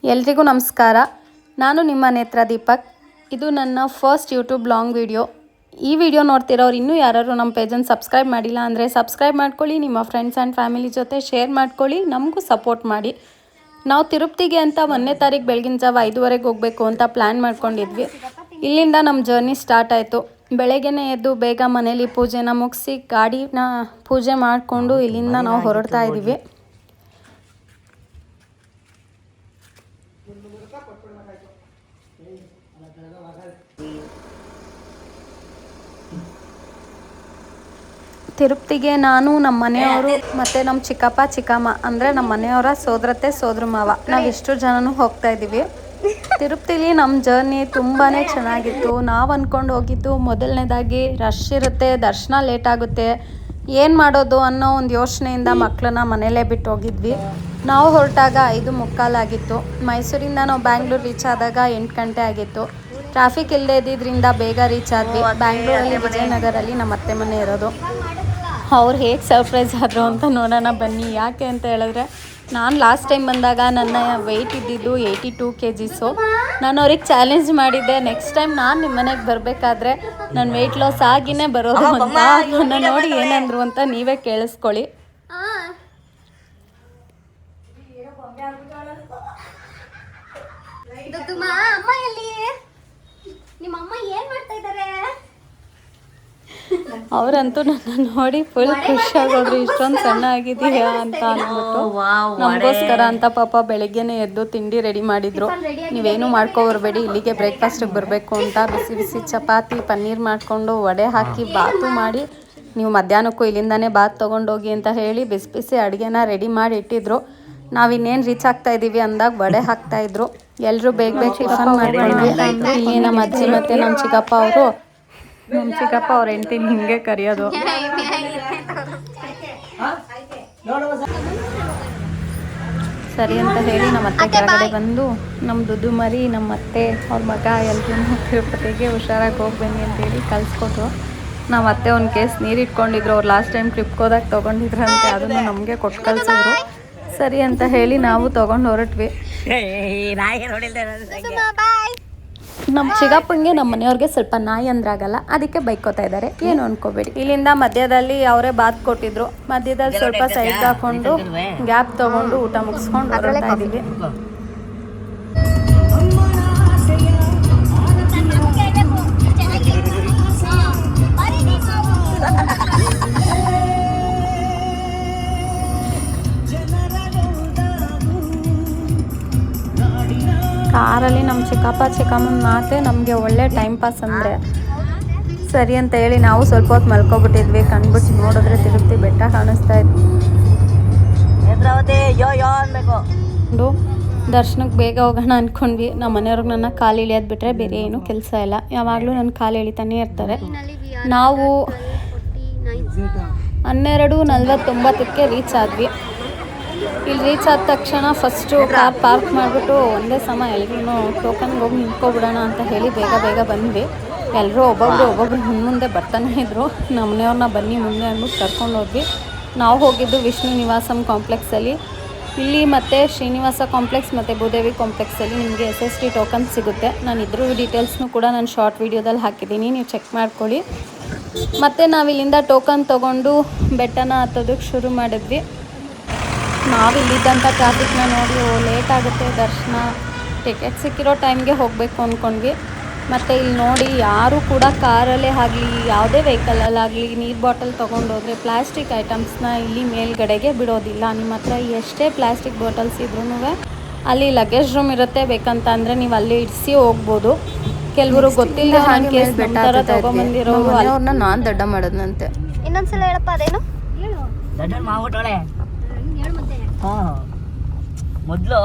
ಎಲ್ರಿಗೂ ನಮಸ್ಕಾರ. ನಾನು ನಿಮ್ಮ ನೇತ್ರ ದೀಪಕ್. ಇದು ನನ್ನ ಫಸ್ಟ್ ಯೂಟ್ಯೂಬ್ ಲಾಂಗ್ ವಿಡಿಯೋ. ಈ ವಿಡಿಯೋ ನೋಡ್ತಿರೋರು ಇನ್ನೂ ಯಾರು ನಮ್ಮ ಪೇಜನ್ನು ಸಬ್ಸ್ಕ್ರೈಬ್ ಮಾಡಿಲ್ಲ ಅಂದರೆ ಸಬ್ಸ್ಕ್ರೈಬ್ ಮಾಡ್ಕೊಳ್ಳಿ, ನಿಮ್ಮ ಫ್ರೆಂಡ್ಸ್ ಆ್ಯಂಡ್ ಫ್ಯಾಮಿಲಿ ಜೊತೆ ಶೇರ್ ಮಾಡ್ಕೊಳ್ಳಿ, ನಮಗೂ ಸಪೋರ್ಟ್ ಮಾಡಿ. ನಾವು ತಿರುಪತಿಗೆ ಅಂತ 1ನೇ ತಾರೀಕು ಬೆಳಗಿನ ಜಾವ 5:30ಗೆ ಹೋಗಬೇಕು ಅಂತ ಪ್ಲ್ಯಾನ್ ಮಾಡ್ಕೊಂಡಿದ್ವಿ. ಇಲ್ಲಿಂದ ನಮ್ಮ ಜರ್ನಿ ಸ್ಟಾರ್ಟ್ ಆಯಿತು. ಬೆಳಗ್ಗೆನೇ ಎದ್ದು ಬೇಗ ಮನೇಲಿ ಪೂಜೆನ ಮುಗಿಸಿ ಗಾಡಿನ ಪೂಜೆ ಮಾಡಿಕೊಂಡು ಇಲ್ಲಿಂದ ನಾವು ಹೊರಡ್ತಾ ಇದ್ದೀವಿ. ತಿರುಪತಿಗೆ ನಾನು, ನಮ್ಮ ಮನೆಯವರು ಮತ್ತು ನಮ್ಮ ಚಿಕ್ಕಪ್ಪ ಚಿಕ್ಕಮ್ಮ ಅಂದರೆ ನಮ್ಮ ಮನೆಯವರ ಸೋದರತ್ತೆ ಸೋದರ ಮಾವ ನಾವಿಷ್ಟು ಜನನೂ ಹೋಗ್ತಾ ಇದ್ದೀವಿ. ತಿರುಪತಿಲಿ ನಮ್ಮ ಜರ್ನಿ ತುಂಬಾ ಚೆನ್ನಾಗಿತ್ತು. ನಾವು ಅಂದ್ಕೊಂಡು ಹೋಗಿದ್ದು ಮೊದಲನೇದಾಗಿ ರಶ್ ಇರುತ್ತೆ, ದರ್ಶನ ಲೇಟ್ ಆಗುತ್ತೆ, ಏನು ಮಾಡೋದು ಅನ್ನೋ ಒಂದು ಯೋಚನೆಯಿಂದ ಮಕ್ಕಳನ್ನ ಮನೇಲೇ ಬಿಟ್ಟು ಹೋಗಿದ್ವಿ. ನಾವು ಹೊರಟಾಗ 5:45 ಆಗಿತ್ತು. ಮೈಸೂರಿಂದ ನಾವು ಬ್ಯಾಂಗ್ಳೂರು ರೀಚ್ ಆದಾಗ 8 ಗಂಟೆ ಆಗಿತ್ತು. ಟ್ರಾಫಿಕ್ ಇಲ್ಲದೆ ಇದ್ದಿದ್ದರಿಂದ ಬೇಗ ರೀಚ್ ಆದ್ವಿ. ಬ್ಯಾಂಗ್ಳೂರಲ್ಲಿ ವಿಜಯನಗರಲ್ಲಿ ನಮ್ಮ ಅತ್ತೆ ಮನೆ ಇರೋದು. ಅವ್ರು ಹೇಗೆ ಸರ್ಪ್ರೈಸ್ ಆದರು ಅಂತ ನೋಡೋಣ ಬನ್ನಿ. ಯಾಕೆ ಅಂತ ಹೇಳಿದ್ರೆ, ನಾನು ಲಾಸ್ಟ್ ಟೈಮ್ ಬಂದಾಗ ನನ್ನ ವೆಯ್ಟ್ ಇದ್ದಿದ್ದು 82 kgs. ನಾನು ಅವ್ರಿಗೆ ಚಾಲೆಂಜ್ ಮಾಡಿದ್ದೆ, ನೆಕ್ಸ್ಟ್ ಟೈಮ್ ನಾನು ನಿಮ್ಮ ಮನೆಗೆ ಬರಬೇಕಾದ್ರೆ ನನ್ನ ವೆಯ್ಟ್ ಲಾಸ್ ಆಗಿನೇ ಬರೋದು ಅಂತ. ನನ್ನ ನೋಡಿ ಏನಂದ್ರು ಅಂತ ನೀವೇ ಕೇಳಿಸ್ಕೊಳ್ಳಿ. ಅವರಂತೂ ನನ್ನ ನೋಡಿ ಫುಲ್ ಖುಷಿಯಾಗೋದ್ರು, ಇಷ್ಟೊಂದು ಸಣ್ಣ ಆಗಿದೆಯಾ ಅಂತ ಅಂದ್ಬಿಟ್ಟು. ನಮಗೋಸ್ಕರ ಅಂತ ಪಾಪ ಬೆಳಗ್ಗೆನೇ ಎದ್ದು ತಿಂಡಿ ರೆಡಿ ಮಾಡಿದ್ರು. ನೀವೇನು ಮಾಡ್ಕೊಬರ್ಬೇಡಿ, ಇಲ್ಲಿಗೆ ಬ್ರೇಕ್ಫಾಸ್ಟಿಗೆ ಬರಬೇಕು ಅಂತ ಬಿಸಿ ಬಿಸಿ ಚಪಾತಿ ಪನ್ನೀರ್ ಮಾಡಿಕೊಂಡು ವಡೆ ಹಾಕಿ ಬಾತು ಮಾಡಿ, ನೀವು ಮಧ್ಯಾಹ್ನಕ್ಕೂ ಇಲ್ಲಿಂದಾನೇ ಬಾತ್ ತೊಗೊಂಡೋಗಿ ಅಂತ ಹೇಳಿ ಬಿಸಿ ಬಿಸಿ ಅಡುಗೆನ ರೆಡಿ ಮಾಡಿ ಇಟ್ಟಿದ್ರು. ನಾವಿನ್ನೇನು ರೀಚ್ ಆಗ್ತಾ ಇದ್ದೀವಿ ಅಂದಾಗ ವಡೆ ಹಾಕ್ತಾಯಿದ್ರು. ಎಲ್ಲರೂ ಬೇಗ ಬೇಗ ಟಿಫನ್ ಮಾಡ್ಕೊಂಡ್ವಿ. ಇಲ್ಲಿ ನಮ್ಮ ಅಜ್ಜಿ ಮತ್ತು ನಮ್ಮ ಚಿಕ್ಕಪ್ಪ ಅವ್ರ ಹೆಂಡತಿ ಹಿಂಗೆ ಕರೆಯೋದು. ಸರಿ ಅಂತ ಹೇಳಿ ನಮ್ಮ ಅತ್ತೆ ಕೆಳಗಡೆ ಬಂದು ನಮ್ಮ ದುಡ್ಡು ಮರಿ, ನಮ್ಮ ಅತ್ತೆ ಅವ್ರ ಮಗ ಎಲ್ಲರೂ ತಿರುಪತಿಗೆ ಹುಷಾರಾಗಿ ಹೋಗ್ಬನ್ನಿ ಅಂತೇಳಿ ಕಳಿಸ್ಕೊಟ್ರು. ನಾವು ಅತ್ತೆ ಒಂದು ಕೇಸ್ ನೀರು ಇಟ್ಕೊಂಡಿದ್ರು, ಅವ್ರು ಲಾಸ್ಟ್ ಟೈಮ್ ಟ್ರಿಪ್ಗೆ ಹೋದಾಗ ತೊಗೊಂಡಿದ್ರಂತೆ, ಅದನ್ನು ನಮಗೆ ಕೊಟ್ಟು ಕಳಿಸಿದ್ರು. ಸರಿ ಅಂತ ಹೇಳಿ ನಾವು ತೊಗೊಂಡು ಹೊರಟ್ವಿ. ನಮ್ಮ ಚಿಕ್ಕಪ್ಪಂಗೆ ನಮ್ಮ ಮನೆಯವ್ರಿಗೆ ಸ್ವಲ್ಪ ನಾಯಿ ಅಂದ್ರಾಗಲ್ಲ, ಅದಕ್ಕೆ ಬೈಕೋತಾ ಇದ್ದಾರೆ, ಏನು ಅನ್ಕೋಬೇಡಿ. ಇಲ್ಲಿಂದ ಮಧ್ಯದಲ್ಲಿ ಅವರೇ ಬಾತ್ ಕೊಟ್ಟಿದ್ರು. ಮಧ್ಯದಲ್ಲಿ ಸ್ವಲ್ಪ ಸೈಡ್ ಹಾಕೊಂಡು ಗ್ಯಾಪ್ ತೊಗೊಂಡು ಊಟ ಮುಗಿಸ್ಕೊಂಡು ಹೊರಡ್ತಾ ಇದ್ದೀವಿ. ಕಾರಲ್ಲಿ ನಮ್ಮ ಚಿಕ್ಕಪ್ಪ ಚಿಕ್ಕಮ್ಮನ ಮಾತೆ ನಮಗೆ ಒಳ್ಳೆ ಟೈಮ್ ಪಾಸ್ ಅಂದರೆ. ಸರಿ ಅಂತ ಹೇಳಿ ನಾವು ಸ್ವಲ್ಪ ಹೊತ್ತು ಮಲ್ಕೊಬಿಟ್ಟಿದ್ವಿ. ಕಣ್ಬಿಟ್ಟು ನೋಡಿದ್ರೆ ತಿರುಪತಿ ಬೆಟ್ಟ ಕಾಣಿಸ್ತಾ ಇತ್ತು. ದರ್ಶನಕ್ಕೆ ಬೇಗ ಹೋಗೋಣ ಅಂದ್ಕೊಂಡ್ವಿ. ನಮ್ಮ ಮನೆಯವ್ರಿಗೆ ನನ್ನ ಕಾಲು ಇಳಿಯೋದು ಬಿಟ್ಟರೆ ಬೇರೆ ಏನೂ ಕೆಲಸ ಇಲ್ಲ, ಯಾವಾಗಲೂ ನನ್ನ ಕಾಲು ಎಳಿತಾನೆ ಇರ್ತಾರೆ. ನಾವು 12:49ಕ್ಕೆ ರೀಚ್ ಆದ್ವಿ. ಇಲ್ಲಿ ರೀಚ್ ಆದ ತಕ್ಷಣ ಫಸ್ಟು ಕಾರ್ ಪಾರ್ಕ್ ಮಾಡಿಬಿಟ್ಟು ಒಂದೇ ಸಮ ಎಲ್ರೂ ಟೋಕನ್ಗೆ ಹೋಗಿ ನಿಂತ್ಕೊಬಿಡೋಣ ಅಂತ ಹೇಳಿ ಬೇಗ ಬೇಗ ಬಂದ್ವಿ. ಎಲ್ಲರೂ ಒಬ್ಬೊಬ್ರು ಮುಂದೆ ಬರ್ತಾನೆ ಇದ್ದರು. ನಮ್ಮ ಮನೆಯವ್ರನ್ನ ಬನ್ನಿ ಮುಂದೆ ಅಂದ್ಬಿಟ್ಟು ಕರ್ಕೊಂಡು ಹೋದ್ವಿ. ನಾವು ಹೋಗಿದ್ದು ವಿಷ್ಣು ನಿವಾಸಂ ಕಾಂಪ್ಲೆಕ್ಸಲ್ಲಿ. ಇಲ್ಲಿ ಮತ್ತು ಶ್ರೀನಿವಾಸ ಕಾಂಪ್ಲೆಕ್ಸ್ ಮತ್ತು ಭೂದೇವಿ ಕಾಂಪ್ಲೆಕ್ಸಲ್ಲಿ ನಿಮಗೆ SST ಟೋಕನ್ ಸಿಗುತ್ತೆ. ನಾನು ಇದ್ರ ಡೀಟೇಲ್ಸ್ನು ಕೂಡ ನಾನು ಶಾರ್ಟ್ ವೀಡಿಯೋದಲ್ಲಿ ಹಾಕಿದ್ದೀನಿ, ನೀವು ಚೆಕ್ ಮಾಡ್ಕೊಳ್ಳಿ. ಮತ್ತು ನಾವಿಲ್ಲಿಂದ ಟೋಕನ್ ತೊಗೊಂಡು ಬೆಟ್ಟನ ಹತ್ತೋದಕ್ಕೆ ಶುರು ಮಾಡಿದ್ವಿ. ನಾವಿಲ್ಲಿದ್ದಂಥ ಟ್ರಾಫಿಕ್ನ ನೋಡಿ ಲೇಟ್ ಆಗುತ್ತೆ ದರ್ಶನ, ಟಿಕೆಟ್ ಸಿಕ್ಕಿರೋ ಟೈಮ್ಗೆ ಹೋಗಬೇಕು ಅಂದ್ಕೊಂಡ್ವಿ. ಮತ್ತು ಇಲ್ಲಿ ನೋಡಿ ಯಾರೂ ಕೂಡ ಕಾರಲ್ಲೇ ಆಗಲಿ ಯಾವುದೇ ವೆಹಿಕಲಲ್ಲಾಗಲಿ ನೀರು ಬಾಟಲ್ ತೊಗೊಂಡೋದ್ರೆ ಪ್ಲಾಸ್ಟಿಕ್ ಐಟಮ್ಸ್ನ ಇಲ್ಲಿ ಮೇಲ್ಗಡೆಗೆ ಬಿಡೋದಿಲ್ಲ. ನಿಮ್ಮ ಹತ್ರ ಎಷ್ಟೇ ಪ್ಲಾಸ್ಟಿಕ್ ಬಾಟಲ್ಸ್ ಇದ್ರೂ ಅಲ್ಲಿ ಲಗೇಜ್ ರೂಮ್ ಇರುತ್ತೆ, ಬೇಕಂತ ಅಂದರೆ ನೀವು ಅಲ್ಲಿ ಇಡಿಸಿ ಹೋಗ್ಬೋದು. ಕೆಲವರು ಗೊತ್ತಿಲ್ಲ ಹಾಗೆ ಬೆಟ್ಟ ತೊಗೊಂಬಂದಿರೋರು ಅವ್ರನ್ನ ನಾನು ದಡ್ಡ ಮಾಡೋದಂತೆ. ಇನ್ನೊಂದ್ಸಲ ಹೇಳಪ್ಪ, ಅದೇನು ಮೊದಲು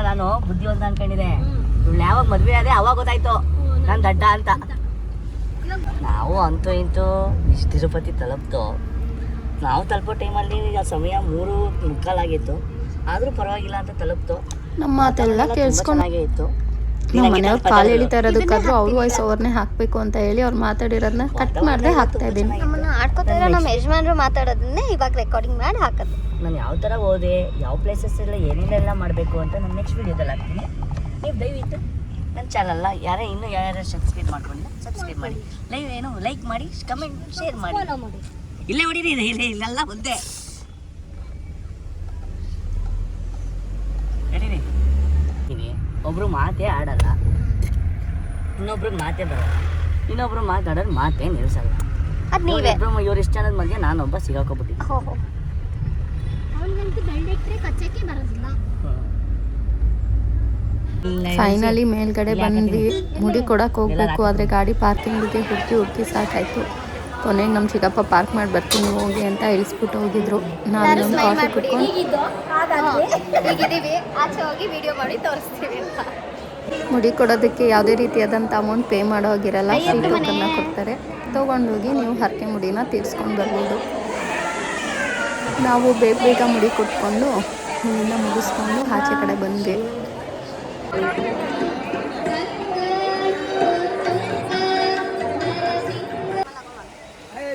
ನಾನು ಬುದ್ಧಿವಂತ ಅನ್ಕೊಂಡಿದ್ದೆ. ಇವಳು ಯಾವಾಗ ಮದ್ವೆ ಅದೇ ಅವಾಗ ಗೊತ್ತಾಯ್ತು ನಾನು ದಡ್ಡ ಅಂತ. ನಾವು ಅಂತೂ ಇಂತೂ ತಿರುಪತಿ ತಲುಪ್ತು. ನಾವು ತಲುಪೋ ಟೈಮಲ್ಲಿ ಸಮಯ 3:45 ಆಗಿತ್ತು, ಆದರೂ ಪರವಾಗಿಲ್ಲ ಅಂತ ತಲುಪ್ತು. ನಮ್ಮ ಮಾತೆಲ್ಲ ಕೇಳಿಸ್ಕೊಂಡಾಗೆ ಇತ್ತು. ನಮ್ಮ ಮನೆಯವ್ರು ಕಾಲು ಎಳಿತಾ ಇರೋದಕ್ಕಾದ್ರೂ ಅವ್ರ ವಾಯ್ಸ್ ಅವ್ರನ್ನೇ ಹಾಕಬೇಕು ಅಂತ ಹೇಳಿ ಅವ್ರು ಮಾತಾಡಿರೋದನ್ನ ಕಟ್ ಮಾಡದೆ ಹಾಕ್ತಾ ಇದ್ದೀನಿ. ನಮ್ಮನ್ನ ಆಡ್ಕೋತಾ ಇರೋ ನಮ್ಮ ಯಜಮಾನರು ಮಾತಾಡೋದನ್ನೇ ಇವಾಗ ರೆಕಾರ್ಡಿಂಗ್ ಮಾಡಿ ಹಾಕೋದು. ನಾನು ಯಾವ ಥರ ಹೋದೆ, ಯಾವ ಪ್ಲೇಸಸ್ ಎಲ್ಲ ಏನೇನೆಲ್ಲ ಮಾಡಬೇಕು ಅಂತ ನಾನು ನೆಕ್ಸ್ಟ್ ವೀಡಿಯೋದಲ್ಲಿ ಹಾಕ್ತೀನಿ. ನೀವು ದಯವಿಟ್ಟು ನನ್ನ ಚಾನಲ್ನ ಇನ್ನೂ ಯಾರ್ಯಾರು ಸಬ್ಸ್ಕ್ರೈಬ್ ಮಾಡ್ಕೊಂಡಿಲ್ಲ ಸಬ್ಸ್ಕ್ರೈಬ್ ಮಾಡಿ, ಲೈಕ್ ಮಾಡಿ, ಕಮೆಂಟ್ ಶೇರ್ ಮಾಡಿ. ಇಲ್ಲೇ ಹೊಡೀರಿ, ಇಲ್ಲೆಲ್ಲ ಒಂದೇ ನಡೀರಿ. ಒಬ್ರು ಮಾತೇ ಆಡಲ್ಲ, ಇನ್ನೊಬ್ರಿಗೆ ಮಾತೇ ಬರಲ್ಲ, ಇನ್ನೊಬ್ರು ಮಾತಾಡೋದು ಮಾತೇ ನಿಲ್ಸಲ್ಲ. ಅದು ನೀವೇ ಇವ್ರು ಇಷ್ಟ ಅನ್ನೋದ್ ಮಧ್ಯೆ ನಾನೊಬ್ಬ ಸಿಗಾಕೊಬಿಟ್ಟಿದ್ದೆ. ಫೈನಲಿ ಮೇಲ್ಗಡೆ ಬಂದ್ವಿ. ಮುಡಿ ಕೊಡಕ್ಕೆ ಹೋಗ್ಬೇಕು, ಆದರೆ ಗಾಡಿ ಪಾರ್ಕಿಂಗಿಗೆ ಹುಡುಕಿ ಸಾಕಾಯ್ತು. ಕೊನೆಗೆ ನಮ್ಮ ಚಿಕ್ಕಪ್ಪ ಪಾರ್ಕ್ ಮಾಡಿ ಬರ್ತೀನಿ ಹೋಗಿ ಅಂತ ಇಳಿಸ್ಬಿಟ್ಟು ಹೋಗಿದ್ರು. ನಾವು ಒಂದು ಕಾಫಿ ಕುಟ್ಕೊಂಡು ಆಚೆ ಹೋಗಿ ವಿಡಿಯೋ ಮಾಡಿ ತೋರಿಸ್ತೀವಿ ಅಂತ. ಮುಡಿ ಕೊಡೋದಕ್ಕೆ ಯಾವುದೇ ರೀತಿಯಾದಂಥ ಅಮೌಂಟ್ ಪೇ ಮಾಡೋ ಹೋಗಿರಲ್ಲ, ಫ್ರೀ ಟೋಕನ್ನ ಕೊಡ್ತಾರೆ. ತೊಗೊಂಡೋಗಿ ನೀವು ಹರಕೆ ಮುಡಿನ ತೀರಿಸ್ಕೊಂಡು ಬರ್ಬೋದು. ನಾವು ಬೇಗ ಮುಡಿ ಕೊಟ್ಕೊಂಡು ಇಲ್ಲಿಂದ ಮುಗಿಸ್ಕೊಂಡು ಆಚೆ ಕಡೆ ಬಂದ್ವಿ.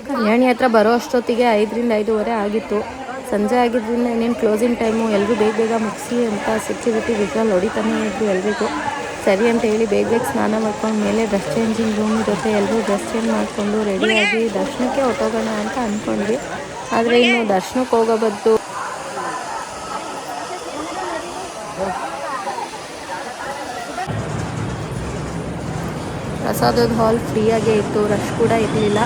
ಕಲ್ಯಾಣಿ ಹತ್ರ ಬರೋ ಅಷ್ಟೊತ್ತಿಗೆ 5ರಿಂದ 5:15 ಆಗಿತ್ತು. ಸಂಜೆ ಆಗಿದ್ದರಿಂದ ಇನ್ನೇನು ಕ್ಲೋಸಿಂಗ್ ಟೈಮು, ಎಲ್ಲರೂ ಬೇಗ ಮುಗಿಸಿ ಅಂತ ಸೆಕ್ಯೂರಿಟಿ ವಿಜುವಲ್ ಹೊಡಿತಾನೆ ಇದ್ರು ಎಲ್ರಿಗೂ. ಸರಿ ಅಂತ ಹೇಳಿ ಬೇಗ ಸ್ನಾನ ಮಾಡ್ಕೊಂಡು ಮೇಲೆ ಡ್ರೆಸ್ ಚೇಂಜಿಂಗ್ ರೂಮ್ ಇರುತ್ತೆ, ಎಲ್ಲರೂ ಡ್ರೆಸ್ ಚೇಂಜ್ ಮಾಡಿಕೊಂಡು ರೆಡಿಯಾಗಿ ದರ್ಶನಕ್ಕೆ ಹೊಟ್ಟೋಗೋಣ ಅಂತ ಅಂದ್ಕೊಂಡ್ವಿ. ಆದರೆ ಇನ್ನು ದರ್ಶನಕ್ಕೆ ಹೋಗೋ ಬದ್ದು ಪ್ರಸಾದದ ಹಾಲ್ ಫ್ರೀಯಾಗೇ ಇತ್ತು, ರಶ್ ಕೂಡ ಇರಲಿಲ್ಲ.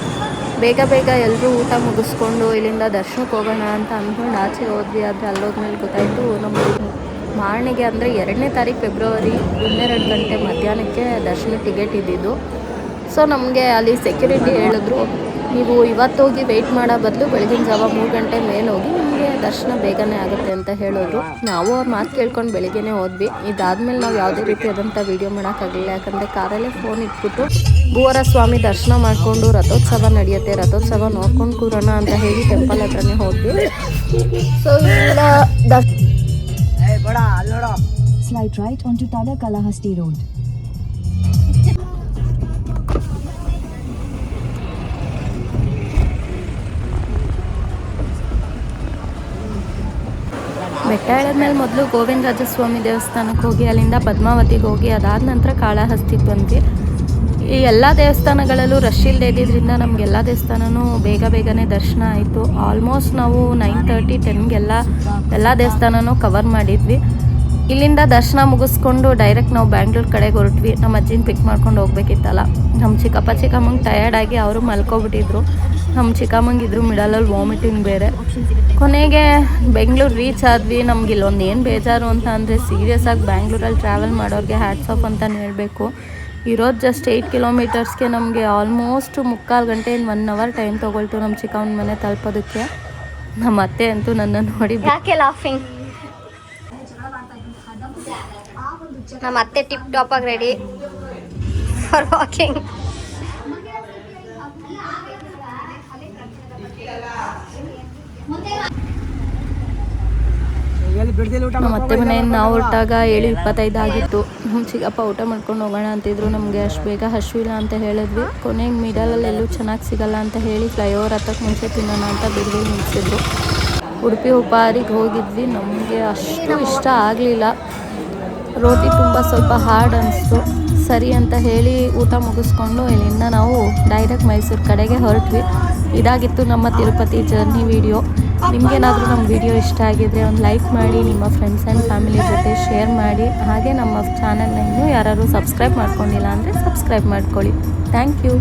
ಬೇಗ ಎಲ್ಲರೂ ಊಟ ಮುಗಿಸ್ಕೊಂಡು ಇಲ್ಲಿಂದ ದರ್ಶನಕ್ಕೆ ಹೋಗೋಣ ಅಂತ ಅಂದ್ಕೊಂಡು ಆಚೆ ಹೋದ್ವಿ. ಆದರೆ ಅಲ್ಲೋದ್ಮೇಲೆ ಗೊತ್ತಾಯಿತು ನಮ್ಮ ಮಾರ್ನಿಗೆ ಅಂದರೆ 2ನೇ ತಾರೀಕು ಫೆಬ್ರವರಿ 12 ಗಂಟೆ ಮಧ್ಯಾಹ್ನಕ್ಕೆ ದರ್ಶನ ಟಿಕೆಟ್ ಇದ್ದಿದ್ದು. ಸೊ ನಮಗೆ ಅಲ್ಲಿ ಸೆಕ್ಯೂರಿಟಿ ಹೇಳಿದ್ರು, ನೀವು ಇವತ್ತು ಹೋಗಿ ವೆಯ್ಟ್ ಮಾಡೋ ಬದಲು ಬೆಳಗಿನ ಜಾವ 3 ಗಂಟೆ ಮೇಲೆ ಹೋಗಿ ನಿಮಗೆ ದರ್ಶನ ಬೇಗನೆ ಆಗುತ್ತೆ ಅಂತ ಹೇಳಿದ್ರು. ನಾವು ಅವ್ರ ಮಾತು ಕೇಳ್ಕೊಂಡು ಬೆಳಿಗ್ಗೆನೇ ಹೋದ್ವಿ. ಇದಾದಮೇಲೆ ನಾವು ಯಾವುದೇ ರೀತಿಯಾದಂಥ ವೀಡಿಯೋ ಮಾಡೋಕ್ಕಾಗಲಿಲ್ಲ, ಯಾಕಂದರೆ ಕಾರಲ್ಲೇ ಫೋನ್ ಇಟ್ಬಿಟ್ಟು ಭೂವರ ಸ್ವಾಮಿ ದರ್ಶನ ಮಾಡಿಕೊಂಡು ರಥೋತ್ಸವ ನಡೆಯುತ್ತೆ, ರಥೋತ್ಸವ ನೋಡ್ಕೊಂಡು ಕೂರೋಣ ಅಂತ ಹೇಳಿ ಟೆಂಪಲ್ ಹತ್ರನೇ ಹೋದ್ವಿ. ಸೊ ಇಲ್ಲ Slide right onto Tadakalahasti Road. ಬೆಟ್ಟ ಇಳಿದ್ಮೇಲೆ ಮೊದಲು ಗೋವಿಂದರಾಜಸ್ವಾಮಿ ದೇವಸ್ಥಾನಕ್ಕೆ ಹೋಗಿ ಅಲ್ಲಿಂದ ಪದ್ಮಾವತಿಗೆ ಹೋಗಿ ಅದಾದ ನಂತರ ಕಾಳಹಸ್ತಿಗೆ ಬಂದ್ವಿ. ಈ ಎಲ್ಲ ದೇವಸ್ಥಾನಗಳಲ್ಲೂ ರಶ್ ಇಲ್ಲದೆ ಇದ್ದಿದ್ದರಿಂದ ನಮಗೆಲ್ಲ ದೇವಸ್ಥಾನವೂ ಬೇಗನೆ ದರ್ಶನ ಆಯಿತು. ಆಲ್ಮೋಸ್ಟ್ ನಾವು 9:30 10ಗೆಲ್ಲ ಎಲ್ಲ ದೇವಸ್ಥಾನನೂ ಕವರ್ ಮಾಡಿದ್ವಿ. ಇಲ್ಲಿಂದ ದರ್ಶನ ಮುಗಿಸ್ಕೊಂಡು ಡೈರೆಕ್ಟ್ ನಾವು ಬ್ಯಾಂಗ್ಳೂರು ಕಡೆಗೆ ಹೊರಟ್ವಿ. ನಮ್ಮ ಅಜ್ಜಿನ ಪಿಕ್ ಮಾಡ್ಕೊಂಡು ಹೋಗ್ಬೇಕಿತ್ತಲ್ಲ. ನಮ್ಮ ಚಿಕ್ಕಮ್ಮಂಗೆ ಟಯರ್ಡಾಗಿ ಅವರು ಮಲ್ಕೊಬಿಟ್ಟಿದ್ರು. ನಮ್ಮ ಚಿಕ್ಕಮ್ಮಂಗಿದ್ರು ಮಿಡಲಲ್ಲಿ ವಾಮಿಟಿಂಗ್ ಬೇರೆ. ಕೊನೆಗೆ ಬೆಂಗಳೂರು ರೀಚ್ ಆದ್ವಿ. ನಮ್ಗೆ ಇಲ್ಲೊಂದು ಏನು ಬೇಜಾರು ಅಂತ ಅಂದರೆ ಸೀರಿಯಸ್ ಆಗಿ ಬ್ಯಾಂಗ್ಳೂರಲ್ಲಿ ಟ್ರಾವೆಲ್ ಮಾಡೋರಿಗೆ ಹ್ಯಾಟ್ಸ್ ಆಫ್ ಅಂತಲೇ ಹೇಳಬೇಕು. ಇರೋದು ಜಸ್ಟ್ 8 ಕಿಲೋಮೀಟರ್ಸ್ಗೆ ನಮಗೆ ಆಲ್ಮೋಸ್ಟ್ 3/4 ಗಂಟೆ 1 ಅವರ್ ಟೈಮ್ ತೊಗೊಳ್ತು ನಮ್ಮ ಚಿಕ್ಕಮ್ಮನ ಮನೆ ತಲುಪೋದಕ್ಕೆ. ನಮ್ಮ ಅತ್ತೆ ಅಂತೂ ನನ್ನನ್ನು ನೋಡಿ ಯಾಕೆ ಲಾಫಿಂಗ್? ನಮ್ಮ ಅತ್ತೆ ಟಿಪ್ ಟಾಪ್ ಆಗಿ ರೆಡಿ ಫಾರ್ ವಾಕಿಂಗ್. ನಮ್ಮ ಅತ್ತೆ ಮನೆಯಿಂದ ನಾವು ಹೊರಟಾಗ 7:25 ಆಗಿತ್ತು. ನಮ್ಮ ಚಿಕ್ಕಪ್ಪ ಊಟ ಮಾಡ್ಕೊಂಡು ಹೋಗೋಣ ಅಂತಿದ್ರು. ನಮಗೆ ಅಷ್ಟು ಬೇಗ ಹಸಿವಿಲ್ಲ ಅಂತ ಹೇಳಿದ್ವಿ. ಕೊನೆಗೆ ಮಿಡಲಲ್ಲಿ ಎಲ್ಲೂ ಚೆನ್ನಾಗಿ ಸಿಗಲ್ಲ ಅಂತ ಹೇಳಿ ಫ್ಲೈಓವರ್ ಹತ್ತಕ್ಕೆ ಮುಂಚೆ ತಿನ್ನೋಣ ಅಂತ ಬಿಡುಗಡೆ ನಿಲ್ಲಿಸಿದ್ರು. ಉಡುಪಿ ಉಪಹಾರಿಗೆ ಹೋಗಿದ್ವಿ. ನಮಗೆ ಅಷ್ಟು ಇಷ್ಟ ಆಗಲಿಲ್ಲ. ರೋಟಿ ತುಂಬ ಸ್ವಲ್ಪ ಹಾರ್ಡ್ ಅನಿಸ್ತು. ಸರಿ ಅಂತ ಹೇಳಿ ಊಟ ಮುಗಿಸ್ಕೊಂಡು ಇಲ್ಲಿಂದ ನಾವು ಡೈರೆಕ್ಟ್ ಮೈಸೂರು ಕಡೆಗೆ ಹೊರಟ್ವಿ. ಇದಾಗಿತ್ತು ನಮ್ಮ ತಿರುಪತಿ ಜರ್ನಿ ವಿಡಿಯೋ. ನಿಮಗೇನಾದರೂ ನಮ್ಮ ವಿಡಿಯೋ ಇಷ್ಟ ಆಗಿದ್ರೆ ಒಂದು ಲೈಕ್ ಮಾಡಿ, ನಿಮ್ಮ ಫ್ರೆಂಡ್ಸ್ ಆ್ಯಂಡ್ ಫ್ಯಾಮಿಲಿ ಜೊತೆ ಶೇರ್ ಮಾಡಿ. ಹಾಗೆ ನಮ್ಮ ಚಾನಲ್ನ ಇನ್ನೂ ಯಾರಾದರೂ ಸಬ್ಸ್ಕ್ರೈಬ್ ಮಾಡ್ಕೊಂಡಿಲ್ಲ ಅಂದರೆ ಸಬ್ಸ್ಕ್ರೈಬ್ ಮಾಡ್ಕೊಳ್ಳಿ. Thank you.